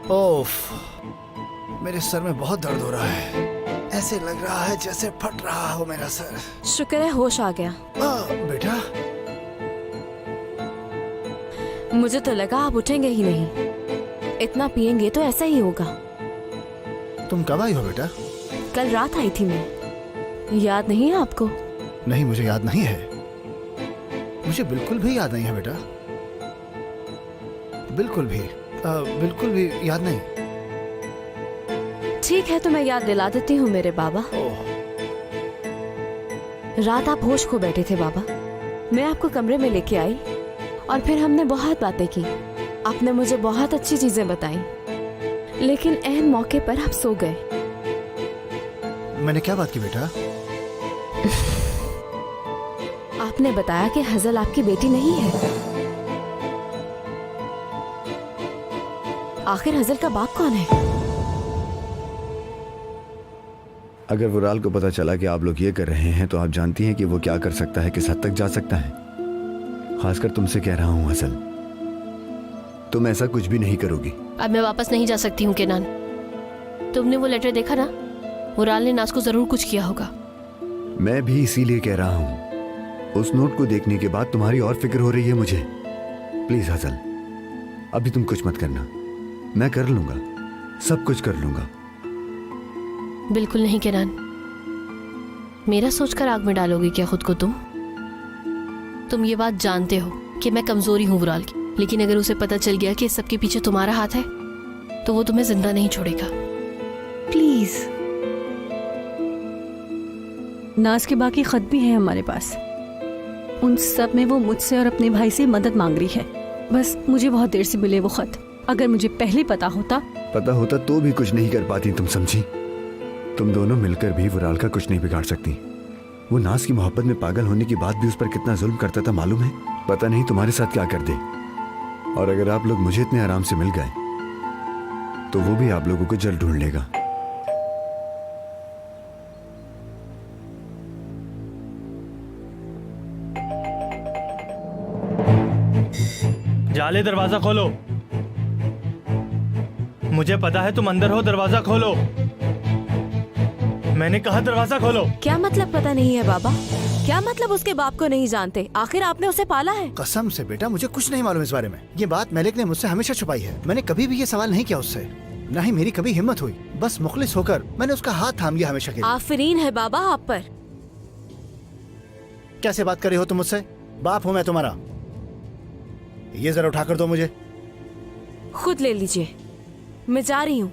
ओफ, मेरे सर में बहुत दर्द हो रहा है। ऐसे लग रहा है जैसे फट रहा हो मेरा सर। शुक्र है होश आ गया। बेटा, मुझे तो लगा आप उठेंगे ही नहीं। इतना पिएंगे तो ऐसा ही होगा। तुम कब आई हो बेटा? कल रात आई थी मैं। याद नहीं है आपको? नहीं, मुझे याद नहीं है। मुझे बिल्कुल भी याद नहीं है बेटा, बिल्कुल भी याद नहीं। ठीक है तो मैं याद दिला देती हूँ मेरे बाबा। रात आप होश खो बैठे थे बाबा। मैं आपको कमरे में लेके आई और फिर हमने बहुत बातें की। आपने मुझे बहुत अच्छी चीजें बताई, लेकिन ऐन मौके पर आप सो गए। मैंने क्या बात की बेटा? आपने बताया कि हजल आपकी बेटी नहीं है। आखिर हजल का बाप कौन है? अगर वुराल को पता चला कि आप लोग ये कर रहे हैं तो आप जानती हैं कि वो क्या कर सकता है, किस हद तक जा सकता है। खासकर तुमसे कह रहा हूं हसल, तुम ऐसा कुछ भी नहीं करोगी। अब मैं वापस नहीं जा सकती हूँ केनान। तुमने वो लेटर देखा ना? वुराल ने नाज को जरूर कुछ किया होगा। मैं भी इसीलिए कह रहा हूं। उस नोट को देखने के बाद तुम्हारी और फिक्र हो रही है मुझे। प्लीज हसल, अभी तुम कुछ मत करना। मैं कर लूंगा, सब कुछ कर लूंगा। बिल्कुल नहीं केनान। मेरा सोचकर आग में डालोगे क्या खुद को? तुम ये बात जानते हो कि मैं कमजोरी हूँ वुराल की, लेकिन अगर उसे पता चल गया कि इस सब के पीछे तुम्हारा हाथ है तो वो तुम्हें जिंदा नहीं छोड़ेगा। प्लीज। नाज के बाकी खत भी हैं हमारे पास। उन सब में वो मुझसे और अपने भाई से मदद मांग रही है। बस मुझे बहुत देर से मिले वो खत। अगर मुझे पहले पता होता तो भी कुछ नहीं कर पाती, तुम समझी? तुम दोनों मिलकर भी वुराल का कुछ नहीं बिगाड़ सकती। वो नाज की मोहब्बत में पागल होने के बाद भी उस पर कितना जुल्म करता था मालूम है? पता नहीं तुम्हारे साथ क्या कर दे। और अगर आप लोग मुझे इतने आराम से मिल गए तो वो भी आप लोगों को जल्द ढूंढ लेगा। जाले, दरवाजा खोलो। मुझे पता है तुम अंदर हो, दरवाजा खोलो। मैंने कहा दरवाजा खोलो। क्या मतलब पता नहीं है बाबा? क्या मतलब उसके बाप को नहीं जानते? आखिर आपने उसे पाला है। कसम से बेटा, मुझे कुछ नहीं मालूम इस बारे में। ये बात मलिक ने मुझसे हमेशा छुपाई है। मैंने कभी भी ये सवाल नहीं किया उससे, न ही मेरी कभी हिम्मत हुई। बस मुखलिस होकर मैंने उसका हाथ थाम लिया हमेशा के लिए। आफरीन है बाबा आप पर। कैसे बात कर रही हो तुम मुझसे? बाप हूँ मैं तुम्हारा। ये जरा उठाकर दो मुझे। खुद ले लीजिए, मैं जा रही हूँ।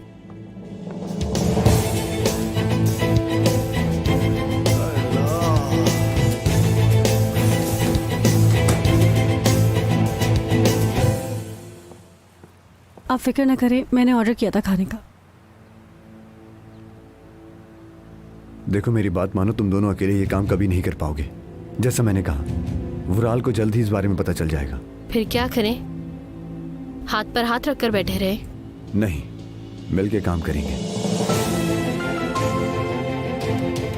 आप फिक्र न करें, मैंने ऑर्डर किया था खाने का। देखो मेरी बात मानो, तुम दोनों अकेले ये काम कभी नहीं कर पाओगे। जैसा मैंने कहा, वुराल को जल्द ही इस बारे में पता चल जाएगा। फिर क्या करें? हाथ पर हाथ रखकर बैठे रहे? नहीं, मिलके काम करेंगे।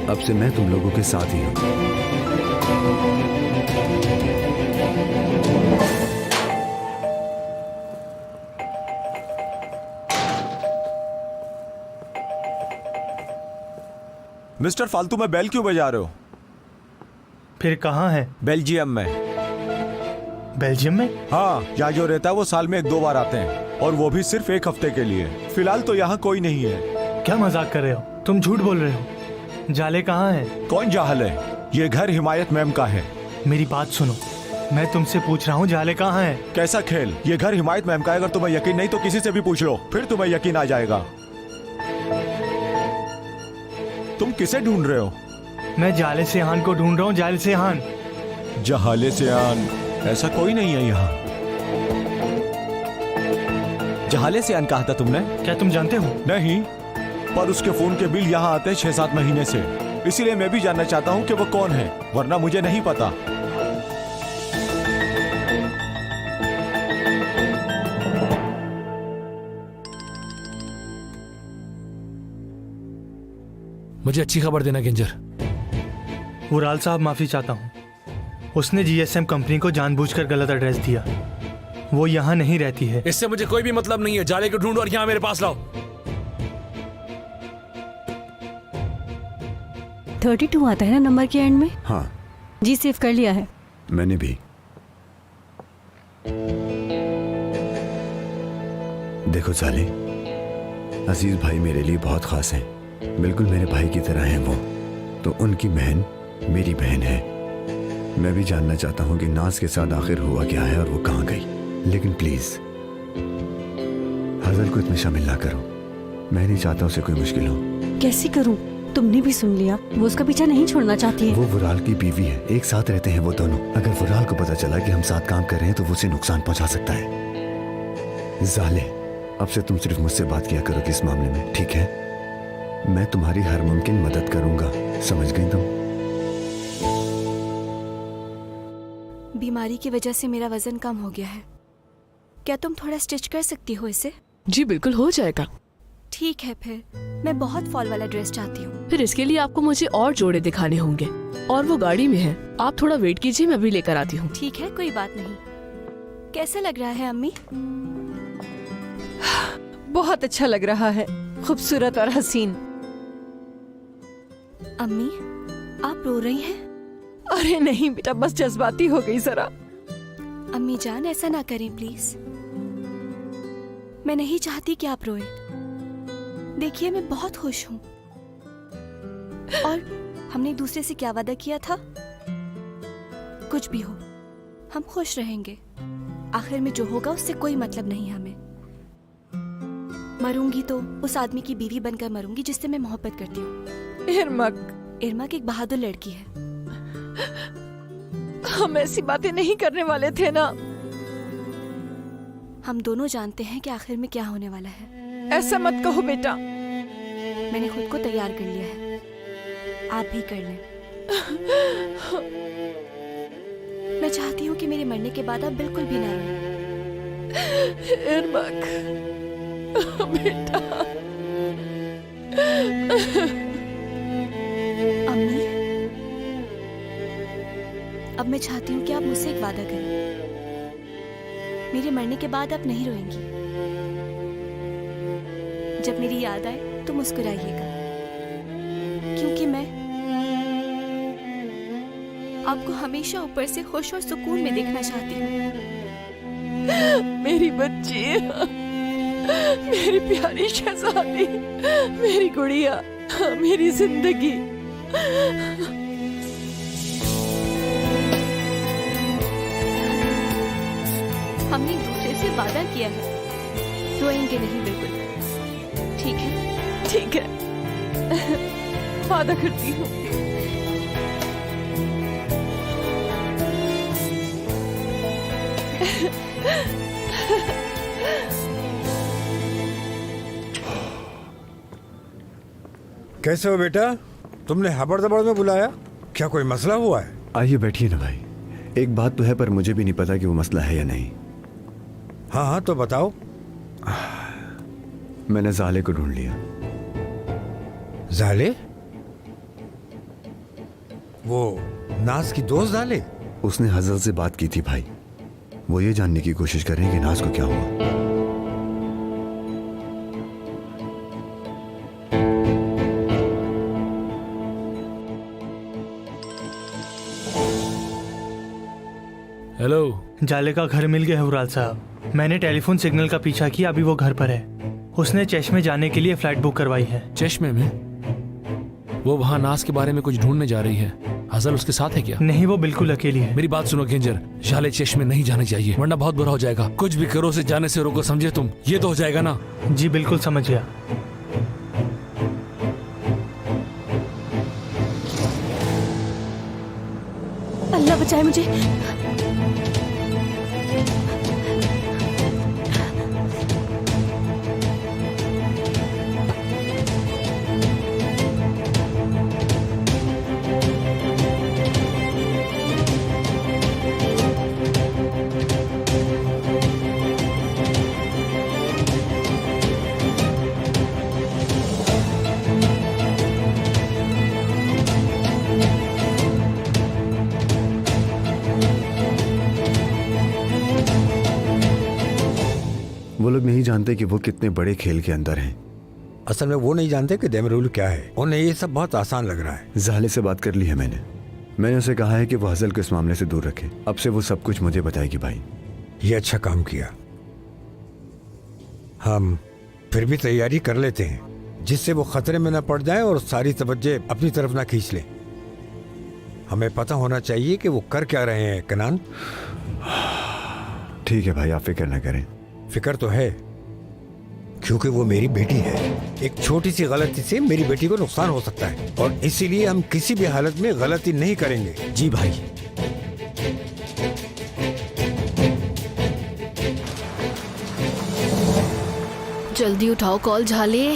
अब से मैं तुम लोगों के साथ ही हूं। मिस्टर, फालतू में बेल क्यों बजा रहे हो? फिर कहाँ है? बेल्जियम में। बेल्जियम में? हाँ, यहाँ जो रहता है वो साल में 1-2 बार आते हैं, और वो भी सिर्फ 1 हफ्ते के लिए। फिलहाल तो यहाँ कोई नहीं है। क्या मजाक कर रहे हो? तुम झूठ बोल रहे हो। जाले कहाँ है? कौन जाहल है? ये घर हिमायत मैम का है। मेरी बात सुनो, मैं तुमसे पूछ रहा हूँ जाले कहाँ है? कैसा खेल? ये घर हिमायत मैम का है। अगर तुम्हें यकीन नहीं तो किसी से भी पूछ लो, फिर तुम्हें यकीन आ जाएगा। तुम किसे ढूंढ रहे हो? मैं जाले सेहान को ढूंढ रहा हूँ। जाले सेहान। जहाले सेहान? ऐसा कोई नहीं है यहाँ। जहाले सेहान कहा था तुमने? क्या तुम जानते हो? नहीं, पर उसके फोन के बिल यहाँ आते हैं 6-7 महीने से। इसीलिए मैं भी जानना चाहता हूँ कि वो कौन है, वरना मुझे नहीं पता। मुझे अच्छी खबर देना गिंजर। वुराल साहब, माफी चाहता हूँ। उसने जीएसएम कंपनी को जानबूझकर गलत एड्रेस दिया। वो यहाँ नहीं रहती है। इससे मुझे कोई भी मतलब नहीं है। जाले को ढूंढो और यहाँ मेरे पास लाओ। 32 आता है ना नंबर के एंड में? हाँ जी सेव कर लिया है। मैंने भी। देखो जाले, अजीज भाई मेरे लिए बहुत खास हैं, बिल्कुल मेरे भाई की तरह हैं वो। तो उनकी बहन मेरी बहन है। मैं भी जानना चाहता हूँ कि नाज के साथ आखिर हुआ क्या है और वो कहाँ गई। लेकिन प्लीज हजल को इसमें शामिल ना करो। मैं नहीं चाहता उसे कोई मुश्किल हो। कैसे करूं? तुमने भी सुन लिया, वो उसका पीछा नहीं छोड़ना चाहती है। वो वुराल की बीवी है, एक साथ रहते हैं वो दोनों। अगर वुराल को पता चला कि हम साथ काम कर रहे हैं तो वो उसे नुकसान पहुंचा सकता है। जाले, अब से तुम सिर्फ मुझसे बात किया करोगे इस मामले में, ठीक है? मैं तुम्हारी हर मुमकिन मदद करूंगा, समझ गई तुम? बीमारी की वजह से मेरा वजन कम हो गया है। क्या तुम थोड़ा स्टिच कर सकती हो इसे? जी बिल्कुल हो जाएगा। ठीक है, फिर मैं बहुत फॉल वाला ड्रेस चाहती हूँ। फिर इसके लिए आपको मुझे और जोड़े दिखाने होंगे और वो गाड़ी में है। आप थोड़ा वेट कीजिए, मैं भी लेकर आती हूँ। ठीक है, कोई बात नहीं। कैसा लग रहा है अम्मी? बहुत अच्छा लग रहा है, खूबसूरत और हसीन। अम्मी, आप रो रही हैं? अरे नहीं बेटा, बस जज्बाती हो गई जरा। अम्मी जान, ऐसा ना करें प्लीज। मैं नहीं चाहती कि आप रोए। देखिए, मैं बहुत खुश हूँ। और हमने एक दूसरे से क्या वादा किया था? कुछ भी हो, हम खुश रहेंगे। आखिर में जो होगा उससे कोई मतलब नहीं हमें। मरूंगी तो उस आदमी की बीवी बनकर मरूंगी जिससे मैं मोहब्बत करती हूँ। इरमक एक बहादुर लड़की है। हम ऐसी बातें नहीं करने वाले थे ना। हम दोनों जानते हैं कि आखिर में क्या होने वाला है। ऐसा मत कहो बेटा। मैंने खुद को तैयार कर लिया है, आप भी कर लें। मैं चाहती हूँ कि मेरे मरने के बाद आप बिल्कुल भी ना रोएं। इरमक बेटा। अम्मी, अब मैं चाहती हूँ कि आप मुझसे एक वादा करें। मेरे मरने के बाद आप नहीं रोएंगी। जब मेरी याद आए तो मुस्कुराइएगा, क्योंकि मैं आपको हमेशा ऊपर से खुश और सुकून में देखना चाहती हूँ। मेरी बच्ची, मेरी प्यारी शहजादी, मेरी गुड़िया, मेरी जिंदगी। हमने एक दूसरे से वादा किया है, रोएंगे नहीं बिल्कुल। ठीक है? ठीक है, वादा करती हूँ। कैसे हो बेटा? तुमने हबड़ दबड़ में बुलाया, क्या कोई मसला हुआ है? आइए बैठिए ना भाई। एक बात तो है पर मुझे भी नहीं पता कि वो मसला है या नहीं। हाँ हाँ, तो बताओ। मैंने जाले को ढूंढ लिया। जाले? वो नाज की दोस्त जाले? उसने हजल से बात की थी भाई। वो ये जानने की कोशिश कर रहे हैं कि नाज को क्या हुआ। हेलो। जाले का घर मिल गया है वुराल साहब। मैंने टेलीफोन सिग्नल का पीछा किया, अभी वो घर पर है। उसने चश्मे जाने के लिए फ्लाइट बुक करवाई है। चश्मे में? वो वहाँ नाज के बारे में कुछ ढूंढने जा रही है। हजल उसके साथ है क्या? नहीं, वो बिल्कुल अकेली है। मेरी बात सुनो किंजर, जाले चश्मे नहीं जाने चाहिए वरना बहुत बुरा हो जाएगा। कुछ भी करो उसे जाने से रोको, समझे तुम? ये तो हो जाएगा ना? जी बिल्कुल समझ गया। अल्लाह बचाए मुझे। वो लोग नहीं जानते कि वो कितने बड़े खेल के अंदर हैं। असल में वो नहीं जानते कि देमरुल क्या है। उन्हें ये सब बहुत आसान लग रहा है। ज़ाले से बात कर ली है मैंने उसे कहा है कि वो हज़ल को इस मामले से दूर रखे। अब से वो सब कुछ मुझे बताएगी भाई। ये अच्छा काम किया। हम फिर भी तैयारी कर लेते हैं जिससे वो खतरे में न पड़ जाए और सारी तवज्जो अपनी तरफ ना खींच ले। हमें पता होना चाहिए कि वो कर क्या रहे हैं। कनान, ठीक है भाई, आप फिक्र न करें। फिक्र तो है क्योंकि वो मेरी बेटी है। एक छोटी सी गलती से मेरी बेटी को नुकसान हो सकता है और इसीलिए हम किसी भी हालत में गलती नहीं करेंगे। जी भाई। जल्दी उठाओ कॉल झाले।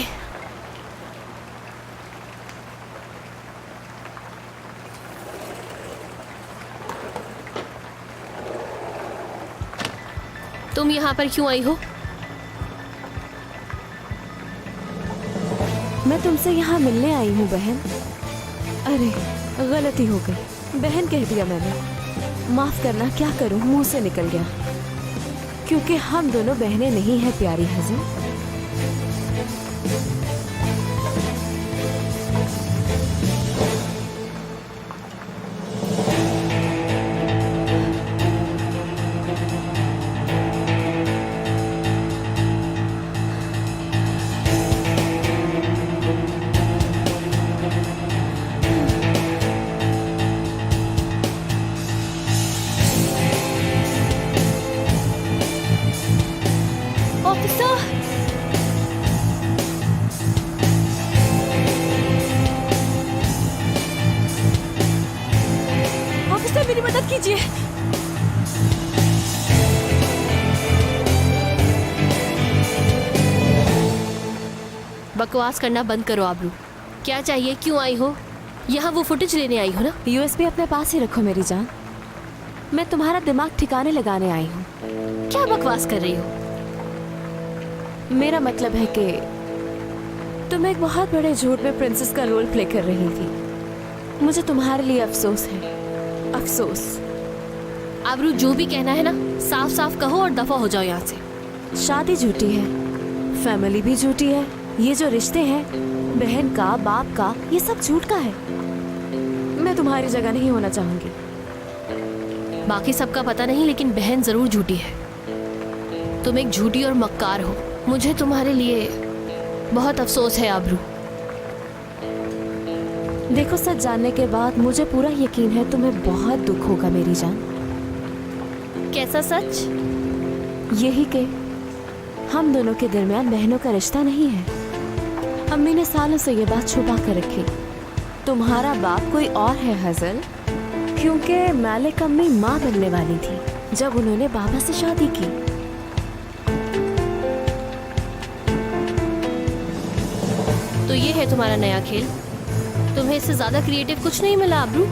तुम यहाँ पर क्यों आई हो? मैं तुमसे यहाँ मिलने आई हूँ बहन। अरे गलती हो गई, बहन कह दिया मैंने। माफ करना, क्या करूँ, मुंह से निकल गया। क्योंकि हम दोनों बहनें नहीं हैं प्यारी हज़रत। ऑफिसर मेरी मदद कीजिए। बकवास करना बंद करो आबरू। क्या चाहिए, क्यों आई हो? यहाँ वो फुटेज लेने आई हो ना? यूएसबी अपने पास ही रखो मेरी जान। मैं तुम्हारा दिमाग ठिकाने लगाने आई हूँ। क्या बकवास कर रही हो? मेरा मतलब है कि तुम एक बहुत बड़े झूठ में प्रिंसेस का रोल प्ले कर रही थी। मुझे तुम्हारे लिए अफसोस है, अफसोस। आबरू, जो भी कहना है ना साफ साफ कहो और दफा हो जाओ यहाँ से। शादी झूठी है, फैमिली भी झूठी है। ये जो रिश्ते हैं बहन का, बाप का, ये सब झूठ का है। मैं तुम्हारी जगह नहीं होना चाहूंगी। बाकी सबका पता नहीं, लेकिन बहन जरूर झूठी है। तुम एक झूठी और मक्कार हो। मुझे तुम्हारे लिए बहुत अफसोस है आबरू। देखो, सच जानने के बाद मुझे पूरा यकीन है तुम्हें बहुत दुख होगा मेरी जान। कैसा सच? यही कि हम दोनों के दरमियान बहनों का रिश्ता नहीं है। अम्मी ने सालों से ये बात छुपा कर रखी। तुम्हारा बाप कोई और है हज़ल, क्योंकि मालिक अम्मी माँ बनने वाली थी जब उन्होंने बाबा से शादी की। तो ये है तुम्हारा नया खेल? तुम्हें इससे ज्यादा क्रिएटिव कुछ नहीं मिला आबरू?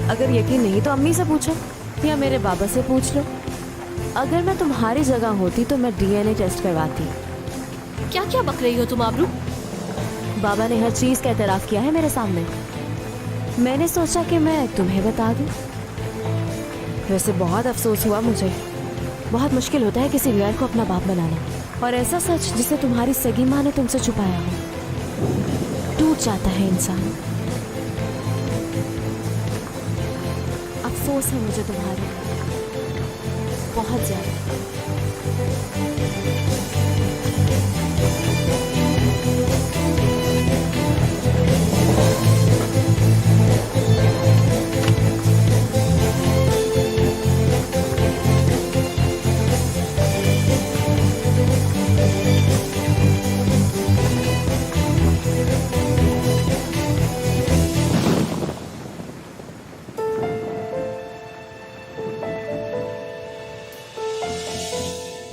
अगर यकीन नहीं तो अम्मी से पूछो या मेरे बाबा से पूछ लो। अगर मैं तुम्हारी जगह होती तो मैं डीएनए टेस्ट करवाती। क्या क्या बक रही हो तुम आबरू? बाबा ने हर चीज का एतराफ किया है मेरे सामने। मैंने सोचा कि मैं तुम्हें बता दूं। वैसे बहुत अफसोस हुआ मुझे। बहुत मुश्किल होता है किसी गैर को अपना बाप बनाना, और ऐसा सच जिसे तुम्हारी सगी माँ ने तुमसे छुपाया हो। टूट जाता है इंसान। अफसोस है मुझे तुम्हारे, बहुत ज्यादा।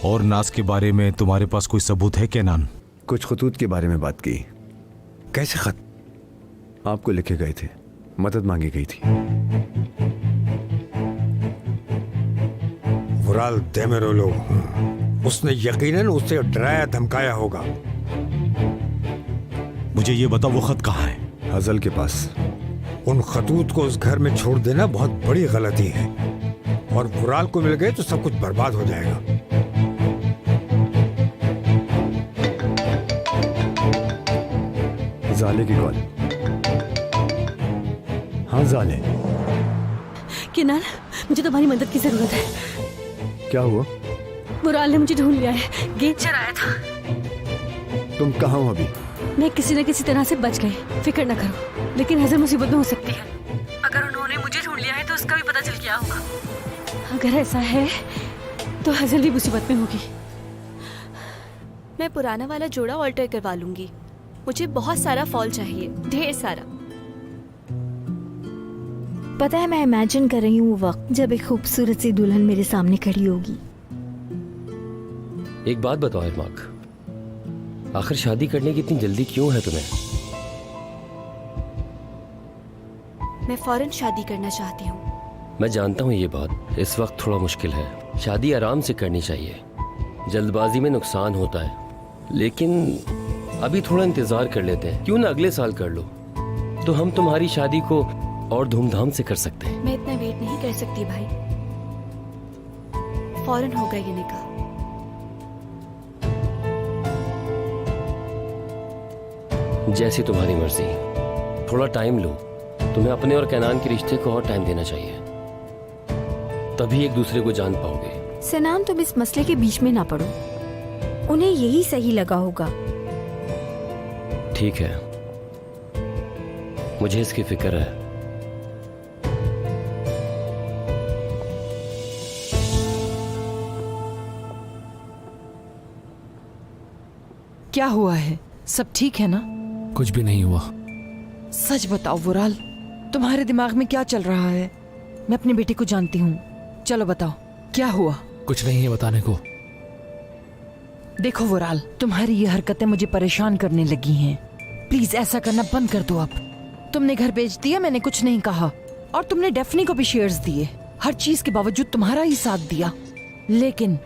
और नाज के बारे में तुम्हारे पास कोई सबूत है क्या नान? कुछ खतूत के बारे में बात की। कैसे खत? आपको लिखे गए थे, मदद मांगी गई थी। वुराल देमेरोलो, उसने यकीनन उसे डराया धमकाया होगा। मुझे ये बताओ वो खत कहाँ है? हज़ल के पास। उन खतूत को उस घर में छोड़ देना बहुत बड़ी गलती है, और वुराल को मिल गए तो सब कुछ बर्बाद हो जाएगा। जाले की कॉल। हाँ जाले, किनाल, मुझे तुम्हारी मदद की जरूरत है। क्या हुआ? वुराल ने मुझे ढूंढ लिया है, गेट चराया था। तुम कहाँ हो अभी? मैं किसी न किसी तरह से बच गई, फिक्र न करो। लेकिन हजर मुसीबत में हो सकती है। अगर उन्होंने मुझे ढूंढ लिया है तो उसका भी पता चल गया होगा। अगर ऐसा है तो हजर भी मुसीबत में होगी। मैं पुराना वाला जोड़ा ऑल्टर करवा लूंगी। मुझे बहुत सारा फॉल चाहिए, ढेर सारा। पता है, मैं इमेजिन कर रही हूँ वो वक्त जब एक खूबसूरत सी दुल्हन मेरे सामने खड़ी होगी। एक बात बताओ इरमाक, आखिर शादी करने की इतनी जल्दी क्यों है तुम्हें? मैं फौरन शादी करना चाहती हूँ। मैं जानता हूँ ये बात इस वक्त थोड़ा मुश्किल है। शादी आराम से करनी चाहिए, जल्दबाजी में नुकसान होता है। लेकिन अभी थोड़ा इंतजार कर लेते हैं, क्यों ना अगले साल कर लो, तो हम तुम्हारी शादी को और धूमधाम से कर सकते हैं। मैं इतना वेट नहीं कर सकती भाई, फौरन होगा ये निकाह। जैसी तुम्हारी मर्जी, थोड़ा टाइम लो। तुम्हें अपने और कैनान के रिश्ते को और टाइम देना चाहिए, तभी एक दूसरे को जान पाओगे। सनाम, तुम इस मसले के बीच में ना पड़ो, उन्हें यही सही लगा होगा। ठीक है, मुझे इसकी फिक्र है। क्या हुआ है? सब ठीक है ना? कुछ भी नहीं हुआ। सच बताओ वुराल, तुम्हारे दिमाग में क्या चल रहा है? मैं अपने बेटे को जानती हूँ, चलो बताओ क्या हुआ? कुछ नहीं है बताने को। देखो वुराल, तुम्हारी ये हरकतें मुझे परेशान करने लगी हैं। प्लीज ऐसा करना बंद कर दो अब। तुमने घर बेच दिया, मैंने कुछ नहीं कहा, और तुमने डेफनी को भी शेयर्स दिए। हर चीज के बावजूद तुम्हारा ही साथ दिया। लेकिन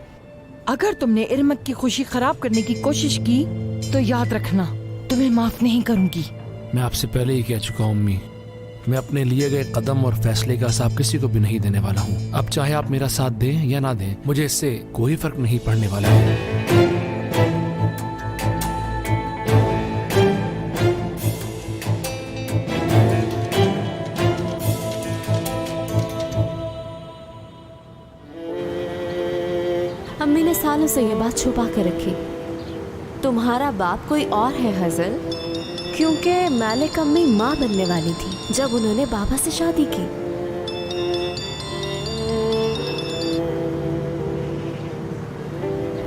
अगर तुमने इरमक की खुशी खराब करने की कोशिश की तो याद रखना, तुम्हें माफ नहीं करूंगी। मैं आपसे पहले ही कह चुका हूँ अम्मी, मैं अपने लिए गए कदम और फैसले का हिसाब किसी को भी नहीं देने वाला हूँ। अब चाहे आप मेरा साथ दें या ना दें, मुझे इससे कोई फर्क नहीं पड़ने वाला है। अम्मी ने सालों से ये बात छुपा कर रखी। तुम्हारा बाप कोई और है हजल, क्योंकि मालिक अम्मी माँ बनने वाली थी जब उन्होंने बाबा से शादी की।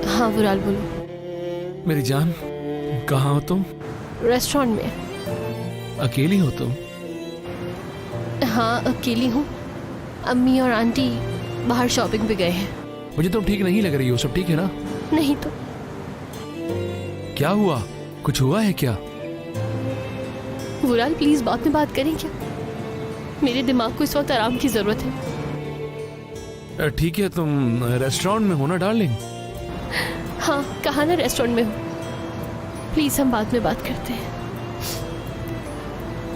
हाँ वुराल बोलो। मेरी जान, कहाँ हो तुम? रेस्टोरेंट में। अकेली हो तुम? हाँ अकेली हूँ, अम्मी और आंटी बाहर शॉपिंग पे गए हैं। मुझे तुम ठीक नहीं लग रही हो, सब ठीक है ना? नहीं तो क्या हुआ? कुछ हुआ है क्या? वुराल प्लीज बाद में बात करें क्या? मेरे दिमाग को इस वक्त आराम की जरूरत है। ठीक है, तुम रेस्टोरेंट में हो ना डार्लिंग? हाँ कहा ना रेस्टोरेंट में हूँ। प्लीज हम बाद में बात करते हैं,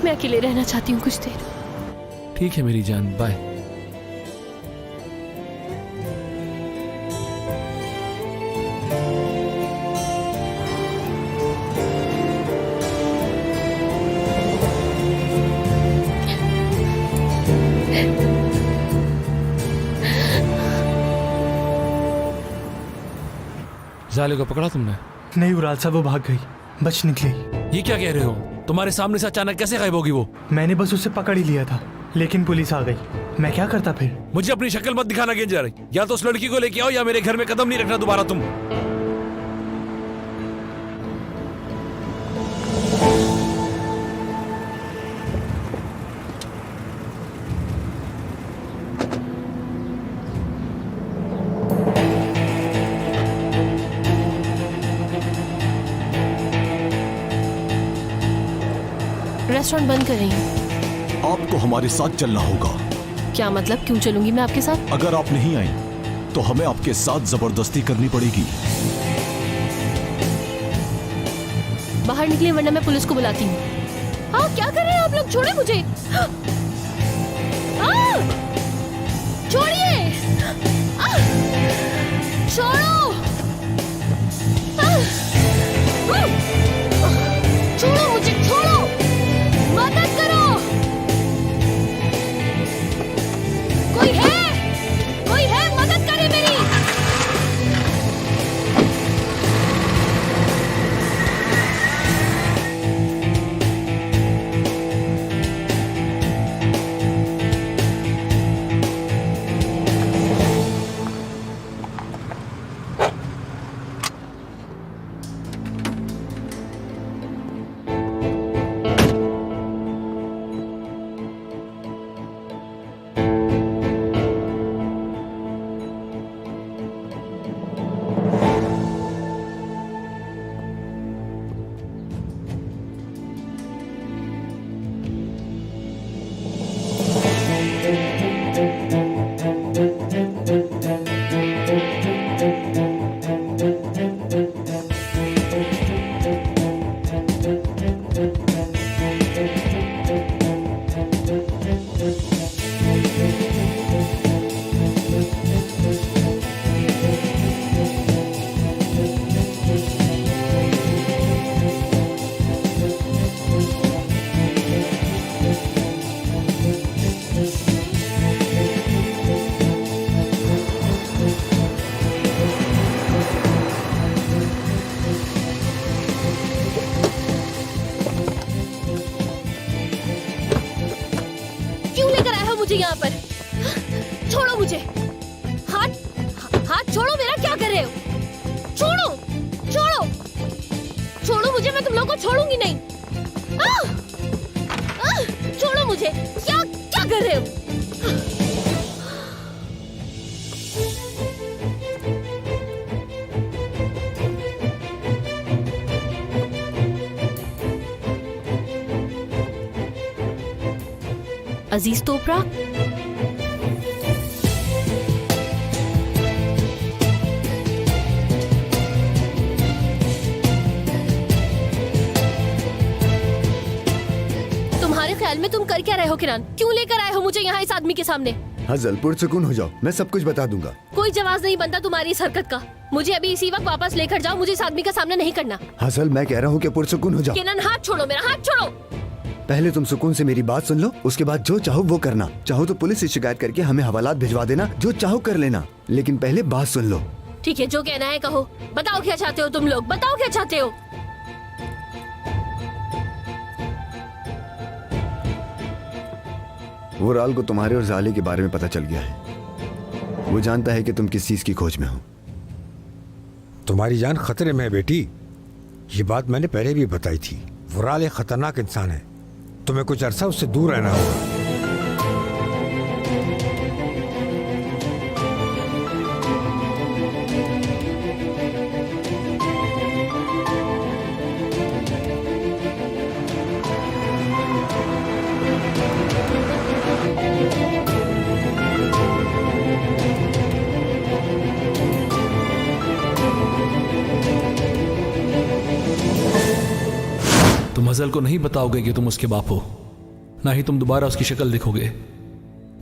मैं अकेले रहना चाहती हूँ कुछ देर। ठीक है मेरी जान, बाय। जाले को पकड़ा तुमने? नहीं उराल साहब, वो भाग गई, बच निकली। ये क्या कह रहे हो? तुम्हारे सामने से अचानक कैसे गायब होगी वो? मैंने बस उसे पकड़ ही लिया था, लेकिन पुलिस आ गई। मैं क्या करता फिर? मुझे अपनी शक्ल मत दिखाना गेंजा रही। या तो उस लड़की को लेके आओ या मेरे घर में कदम नहीं रखना दोबारा तुम। रेस्टोरेंट बंद कर रही हूँ। आपको हमारे साथ चलना होगा। क्या मतलब? क्यों चलूंगी मैं आपके साथ? अगर आप नहीं आई तो हमें आपके साथ जबरदस्ती करनी पड़ेगी। बाहर निकले वरना मैं पुलिस को बुलाती हूँ। हाँ क्या कर रहे हैं आप लोग? छोड़े मुझे, छोड़िए, छोड़ो, छोड़ो मुझे, छोड़ो। मुझे। हाथ हाथ छोड़ो मेरा, क्या कर रहे हो? छोड़ो छोड़ो छोड़ो मुझे, मैं तुम लोगों को छोड़ूंगी नहीं। छोड़ो मुझे, क्या क्या कर रहे हो? अजीज तोपरा, तुम्हारे ख्याल में तुम कर क्या रहे हो किरण? क्यों लेकर आए हो मुझे यहाँ इस आदमी के सामने? हजल पुरसुकून हो जाओ, मैं सब कुछ बता दूंगा। कोई जवाब नहीं बनता तुम्हारी इस हरकत का। मुझे अभी इसी वक्त वापस लेकर जाओ, मुझे इस आदमी का सामना नहीं करना। हसल मैं कह रहा हूँ कि पुरसुकून हो जाओ। किरण हाथ छोड़ो मेरा, हाथ छोड़ो। पहले तुम सुकून से मेरी बात सुन लो, उसके बाद जो चाहो वो करना। चाहो तो पुलिस से शिकायत करके हमें हवालात भिजवा देना, जो चाहो कर लेना, लेकिन पहले बात सुन लो। ठीक है, जो कहना है कहो। बताओ क्या चाहते हो तुम लोग, बताओ क्या चाहते हो? वो राल को तुम्हारे और जाले के बारे में पता चल गया है। वो जानता है कि तुम किस चीज की खोज में हो। तुम्हारी जान खतरे में है बेटी, ये बात मैंने पहले भी बताई थी। वो राल एक खतरनाक इंसान है, तुम्हें कुछ अरसा उससे दूर रहना होगा। तुम हजल को नहीं बताओगे कि तुम उसके बाप हो, ना ही तुम दोबारा उसकी शक्ल देखोगे।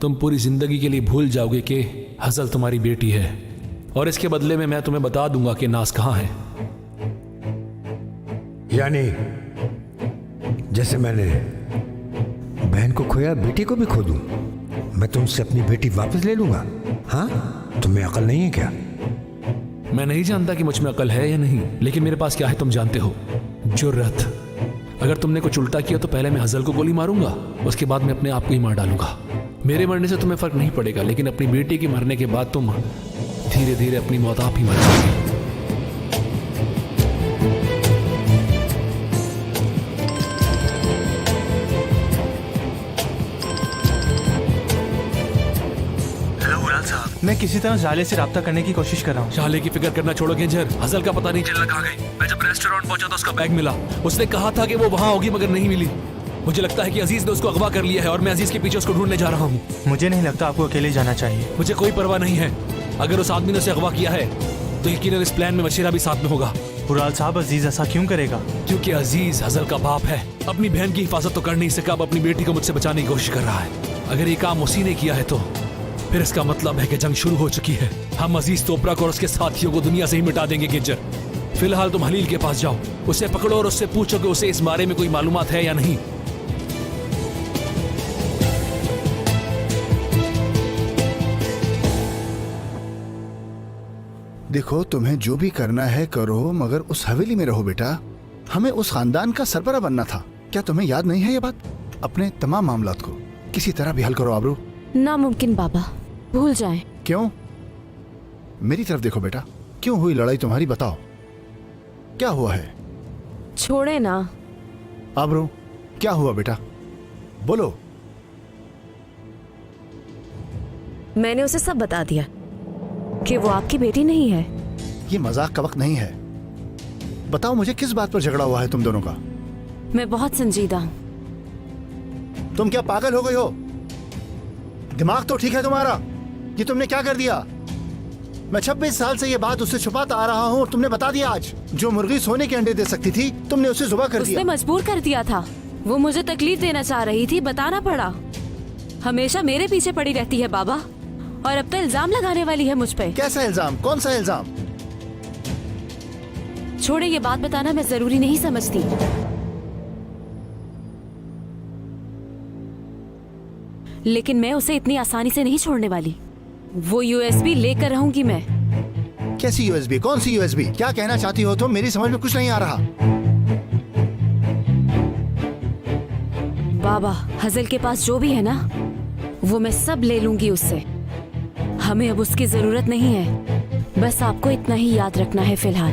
तुम पूरी जिंदगी के लिए भूल जाओगे कि हजल तुम्हारी बेटी है, और इसके बदले में मैं तुम्हें बता दूंगा कि नाज कहाँ है। यानी जैसे मैंने बहन को खोया, बेटी को भी खो दूं, मैं तुमसे अपनी बेटी वापस ले लूंगा? हाँ, तुम्हें अकल नहीं है क्या? मैं नहीं जानता कि मुझ में अकल है या नहीं, लेकिन मेरे पास क्या है तुम जानते हो, जुर्रत। अगर तुमने कुछ उल्टा किया तो पहले मैं हजल को गोली मारूंगा, उसके बाद मैं अपने आप को ही मार डालूंगा। मेरे मरने से तुम्हें फर्क नहीं पड़ेगा, लेकिन अपनी बेटी के मरने के बाद तुम धीरे धीरे अपनी मौत आप ही मर जाओगे। मैं किसी तरह जाले से राब्ता करने की कोशिश कर रहा हूँ। जाले की फिक्र करना छोड़ो गेंजर, हजल का पता नहीं चलना कहाँ गई। मैं जब रेस्टोरेंट पहुंचा तो उसका बैग मिला, उसने कहा था कि वो वहां होगी मगर नहीं मिली। मुझे लगता है कि अजीज ने उसको अगवा कर लिया है और मैं अजीज के पीछे उसको ढूंढने जा रहा हूँ। मुझे नहीं लगता आपको अकेले जाना चाहिए। मुझे कोई परवाह नहीं है, अगर उस आदमी ने उसे अगवा किया है तो यकीनन इस प्लान में मशीरा भी साथ में होगा। हुराल साहब, अजीज ऐसा क्यों करेगा? क्योंकि अजीज हजल का बाप है। अपनी बहन की हिफाजत तो कर नहीं सका, अब अपनी बेटी को मुझसे बचाने की कोशिश कर रहा है। अगर ये काम उसी ने किया है तो फिर इसका मतलब है कि जंग शुरू हो चुकी है। हम अजीज तोपरा को और उसके साथियों को दुनिया से ही मिटा देंगे गिज्जर। फिलहाल तुम हलील के पास जाओ, उसे पकड़ो और उससे पूछो कि उसे इस बारे में कोई मालूमात है या नहीं। देखो, तुम्हें जो भी करना है करो, मगर उस हवेली में रहो बेटा। हमें उस खानदान का सरबरा बनना था। क्या तुम्हें याद नहीं है ये बात? अपने तमाम मामलात को किसी तरह भी हल करो आबरू। नामुमकिन बाबा, भूल जाएं। क्यों? मेरी तरफ देखो बेटा, क्यों हुई लड़ाई तुम्हारी? बताओ क्या हुआ है? छोड़े ना। आबरू, क्या हुआ बेटा? बोलो। मैंने उसे सब बता दिया कि वो आपकी बेटी नहीं है। ये मजाक का वक्त नहीं है। बताओ मुझे, किस बात पर झगड़ा हुआ है तुम दोनों का? मैं बहुत संजीदा हूँ। तुम क्या पागल हो गई हो? दिमाग तो ठीक है तुम्हारा? ये तुमने क्या कर दिया? मैं 26 साल से ये बात उससे छुपाता आ रहा हूँ और तुमने बता दिया आज। जो मुर्गी सोने के अंडे दे सकती थी, तुमने उसे जुबा कर दिया। उसने मजबूर कर दिया था। वो मुझे तकलीफ देना चाह रही थी, बताना पड़ा। हमेशा मेरे पीछे पड़ी रहती है बाबा, और अब तो इल्जाम लगाने वाली है मुझ पे। कैसा इल्जाम? कौन सा इल्जाम? छोड़े, ये बात बताना मैं जरूरी नहीं समझती। लेकिन मैं उसे इतनी आसानी से नहीं छोड़ने वाली। वो यूएसबी लेकर रहूंगी मैं। कैसी यूएसबी? कौन सी यूएसबी? क्या कहना चाहती हो तुम? मेरी समझ में कुछ नहीं आ रहा। बाबा, हजल के पास जो भी है ना, वो मैं सब ले लूंगी उससे। हमें अब उसकी जरूरत नहीं है, बस आपको इतना ही याद रखना है फिलहाल।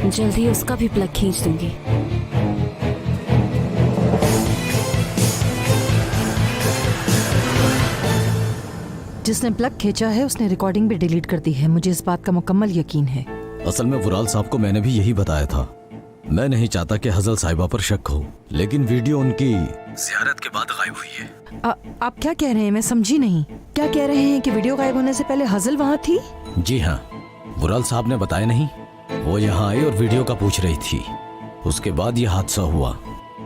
जल्दी उसका भी प्लग खींच दूंगी। जिसने प्लग खींचा है उसने रिकॉर्डिंग भी डिलीट कर दी है, मुझे इस बात का मुकम्मल यकीन है। असल में वुराल साहब को मैंने भी यही बताया था। मैं नहीं चाहता कि हजल साहिबा पर शक हो, लेकिन वीडियो उनकी ज़ियारत के बाद गायब हुई है। आप क्या कह रहे हैं? मैं समझी नहीं। क्या कह रहे हैं कि वीडियो गायब होने से पहले हजल वहाँ थी? जी हाँ, वुराल साहब ने बताया नहीं। वो यहाँ आई और वीडियो का पूछ रही थी, उसके बाद ये हादसा हुआ।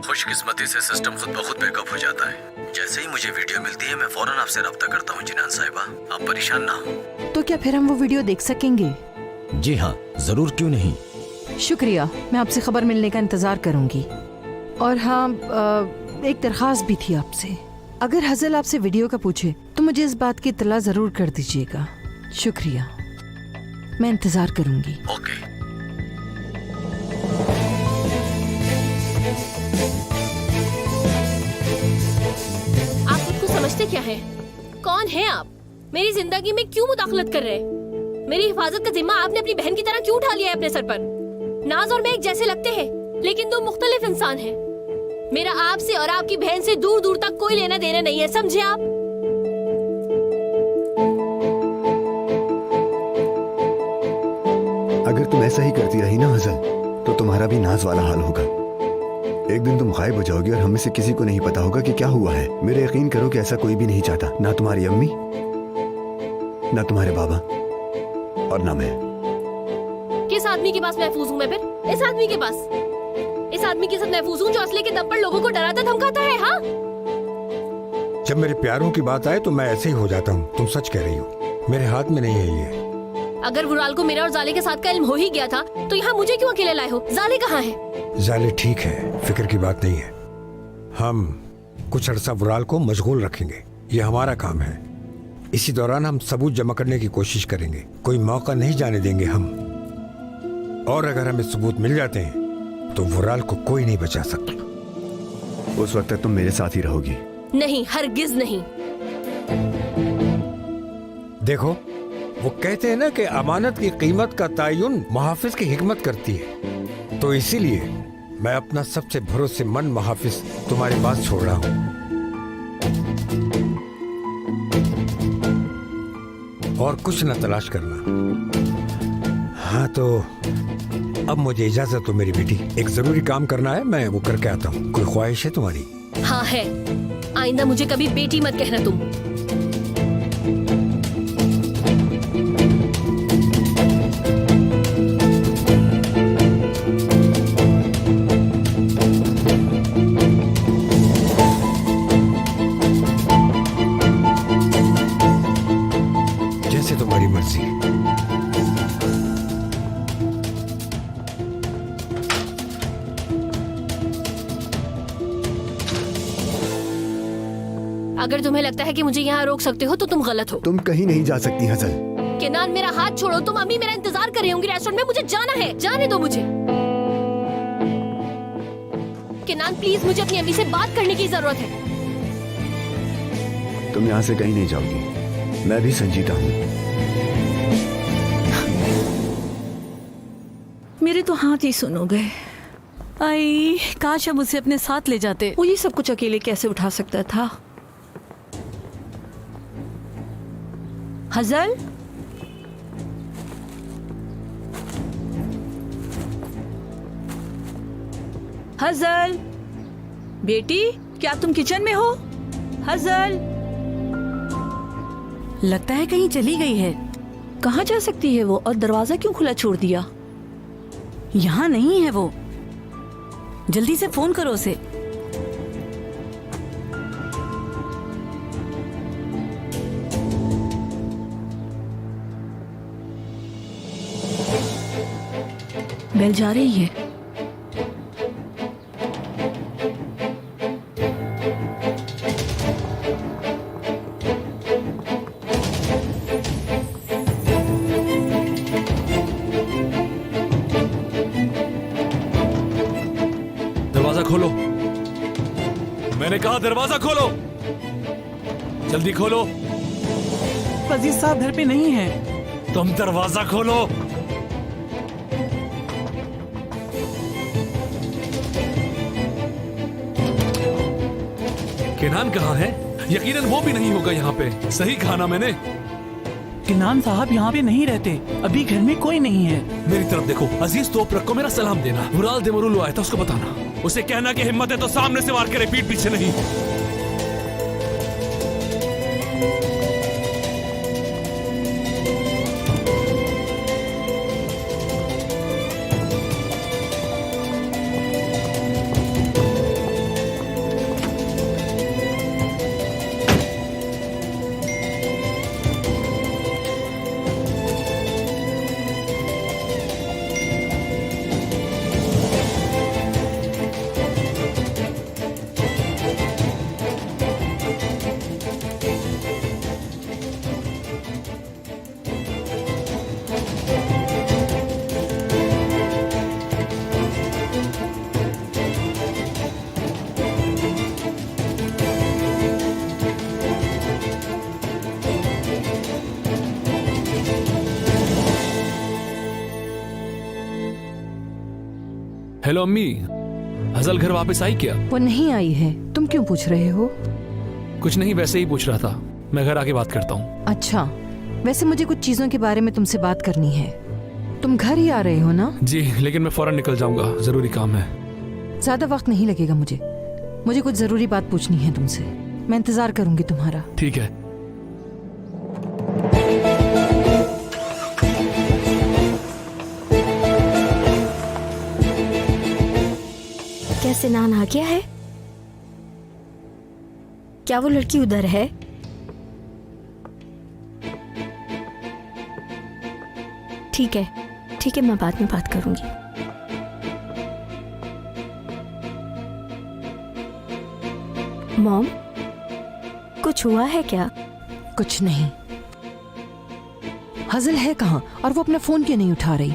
खुशकिस्मती से सिस्टम खुद ब खुद बैकअप हो जाता है। जैसे ही मुझे वीडियो मिलती है मैं फौरन आपसे रब्ता करता हूँ जिनान साहिबा, आप परेशान ना हो। तो क्या फिर हम वो वीडियो देख सकेंगे? जी हाँ जरूर, क्यों नहीं। शुक्रिया, मैं आपसे खबर मिलने का इंतजार करूंगी। और हाँ, एक दरख्वास्त भी थी आपसे। अगर हजल आपसे वीडियो का पूछे तो मुझे इस बात की इत्तला जरूर कर दीजिएगा। शुक्रिया, मैं इंतजार करूंगी। ओके। आप खुद को समझते क्या है? कौन है आप? मेरी जिंदगी में क्यों मुदाखलत कर रहे हैं? मेरी हिफाजत का जिम्मा आपने अपनी बहन की तरह क्यों उठा लिया है अपने सर पर? नाज और मैं एक जैसे लगते हैं, लेकिन दो मुख्तलिफ इंसान हैं। मेरा आपसे और आपकी बहन से दूर दूर तक कोई लेना देना नहीं है, समझे आप? अगर तुम ऐसा ही करती रही ना हजल, तो तुम्हारा भी नाज वाला हाल होगा। एक दिन तुम गायब हो जाओगी और हमें से किसी को नहीं पता होगा कि क्या हुआ है। मेरे यकीन करो कि ऐसा कोई भी नहीं चाहता, ना तुम्हारी अम्मी, ना तुम्हारे बाबा, और ना मैं। किस आदमी के पास महफूज हूँ मैं फिर? इस आदमी के पास। इस आदमी के साथ महफूज हूँ जो असली के दम पर लोगों को डराता धमकाता है। हाँ, जब मेरे प्यारों की बात आए तो मैं ऐसे ही हो जाता हूँ। तुम सच कह रही हो, मेरे हाथ में नहीं है ये। अगर वुराल को मेरा और जाले के साथ का इल्म हो ही गया था तो यहाँ मुझे क्यों अकेले लाए हो? जाले कहाँ है? जाले ठीक है, फिक्र की बात नहीं है। हम कुछ अरसा वुराल को मशगूल रखेंगे, ये हमारा काम है। इसी दौरान हम सबूत जमा करने की कोशिश करेंगे, कोई मौका नहीं जाने देंगे हम। और अगर हमें सबूत मिल जाते हैं तो वुराल को कोई नहीं बचा सकता। उस वक्त तक तुम मेरे साथ ही रहोगी? नहीं, हरगिज नहीं। देखो, वो कहते हैं ना कि अमानत की कीमत का तयन मुहाफिज की हिकमत करती है, तो इसीलिए मैं अपना सबसे भरोसेमंद मुहाफिज तुम्हारे पास छोड़ रहा हूं। और कुछ न तलाश करना। हाँ तो अब मुझे इजाजत हो मेरी बेटी, एक जरूरी काम करना है, मैं वो करके आता हूँ। कोई ख्वाहिश है तुम्हारी? हाँ है। आइंदा मुझे कभी बेटी मत कहना तुम। जैसे तुम्हारी मर्जी। अगर तुम्हें लगता है कि मुझे यहाँ रोक सकते हो तो तुम गलत हो। तुम कहीं नहीं जा सकती हजल। केनान, मेरा हाथ छोड़ो। तुम अभी मेरा इंतजार कर रही होंगी रेस्टोरेंट में, मुझे जाना है। जाने दो मुझे। केनान प्लीज, मुझे अपनी अम्मी से बात करने की जरूरत है। तुम यहाँ से कहीं नहीं जाओगी, मैं भी संजीदा हूँ। मेरे तो हाथ ही सुनो गए। आई, काश हम उसे अपने साथ ले जाते। वो ये सब कुछ अकेले कैसे उठा सकता था? हजल, हजल बेटी, क्या तुम किचन में हो? हजल, लगता है कहीं चली गई है। कहाँ जा सकती है वो? और दरवाजा क्यों खुला छोड़ दिया? यहाँ नहीं है वो। जल्दी से फोन करो उसे। बेल जा रही है। दरवाजा खोलो। मैंने कहा दरवाजा खोलो, जल्दी खोलो। वजीर साहब घर पे नहीं है। तुम दरवाजा खोलो। किनान कहाँ है? यकीनन वो भी नहीं होगा यहाँ पे। सही कहा ना मैंने? किनान साहब यहाँ पे नहीं रहते, अभी घर में कोई नहीं है। मेरी तरफ देखो। अजीज तोपरक को मेरा सलाम देना। वुराल देमरुल आया था, उसको बताना। उसे कहना कि हिम्मत है तो सामने से वार करे, पीठ पीछे नहीं। हेलो अम्मी, हजल घर वापस आई क्या? वो नहीं आई है। तुम क्यों पूछ रहे हो? कुछ नहीं, वैसे ही पूछ रहा था। मैं घर आके बात करता हूँ। अच्छा, वैसे मुझे कुछ चीजों के बारे में तुमसे बात करनी है। तुम घर ही आ रहे हो ना? जी, लेकिन मैं फौरन निकल जाऊंगा, जरूरी काम है। ज्यादा वक्त नहीं लगेगा मुझे कुछ जरूरी बात पूछनी है तुमसे। मैं इंतजार करूंगी तुम्हारा। ठीक है। क्या सिनान आ गया है? क्या वो लड़की उधर है? ठीक है, मैं बाद में बात करूंगी। मॉम, कुछ हुआ है क्या? कुछ नहीं। हजल है कहाँ और वो अपना फोन क्यों नहीं उठा रही?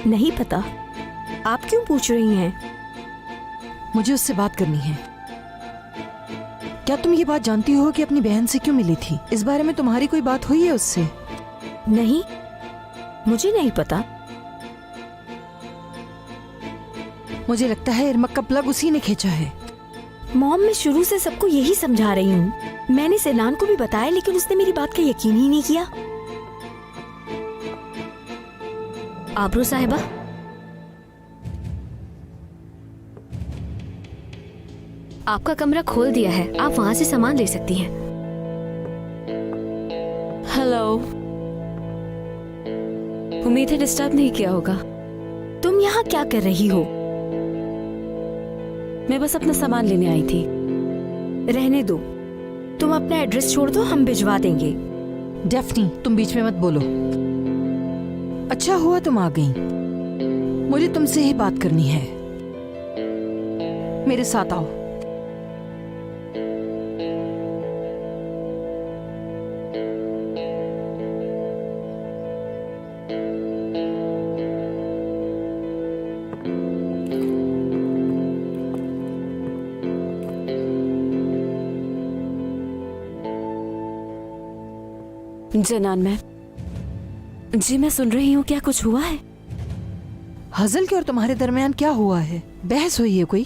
नहीं पता। आप क्यों पूछ रही हैं? मुझे उससे बात करनी है। क्या तुम ये बात जानती हो कि अपनी बहन से क्यों मिली थी? इस बारे में तुम्हारी कोई बात हुई है उससे? नहीं, मुझे नहीं पता। मुझे लगता है इरमक का प्लग उसी ने खींचा है। मॉम, मैं शुरू से सबको यही समझा रही हूँ। मैंने सिनान को भी बताया, लेकिन उसने मेरी बात का यकीन ही नहीं किया। आबरू साहिबा, आपका कमरा खोल दिया है, आप वहां से सामान ले सकती हैं। हेलो, उम्मीद है डिस्टर्ब नहीं किया होगा। तुम यहाँ क्या कर रही हो? मैं बस अपना सामान लेने आई थी। रहने दो, तुम अपना एड्रेस छोड़ दो, हम भिजवा देंगे। डेफनी, तुम बीच में मत बोलो। अच्छा हुआ तुम आ गई। मुझे तुमसे ही बात करनी है। मेरे साथ आओ। जनान मैम, जी मैं सुन रही हूँ। क्या कुछ हुआ है? हजल के और तुम्हारे दरमियान क्या हुआ है? बहस हुई है कोई?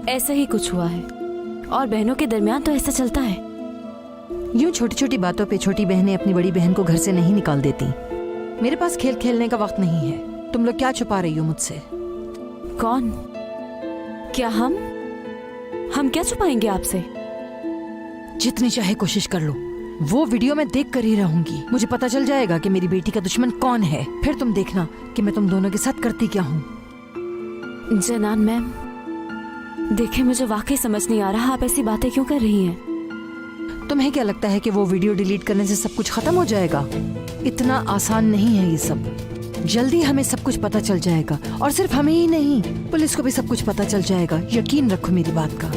ऐसा ही कुछ हुआ है, और बहनों के दरमियान तो ऐसा चलता है। यूं छोटी छोटी बातों पे छोटी बहनें अपनी बड़ी बहन को घर से नहीं निकाल देती। मेरे पास खेल खेलने का वक्त नहीं है। तुम लोग क्या छुपा रही हो मुझसे? कौन? क्या हम क्या छुपाएंगे आपसे? जितनी चाहे कोशिश कर लो, वो वीडियो मैं देख कर ही रहूंगी। मुझे पता चल जाएगा कि मेरी बेटी का दुश्मन कौन है। फिर तुम देखना कि मैं तुम दोनों के साथ करती क्या हूँ। जनान मैम, देखे मुझे वाकई समझ नहीं आ रहा आप ऐसी बातें क्यों कर रही हैं। तुम्हें क्या लगता है कि वो वीडियो डिलीट करने से सब कुछ खत्म हो जाएगा? इतना आसान नहीं है ये सब। जल्दी हमें सब कुछ पता चल जाएगा, और सिर्फ हमें ही नहीं, पुलिस को भी सब कुछ पता चल जाएगा। यकीन रखो मेरी बात का।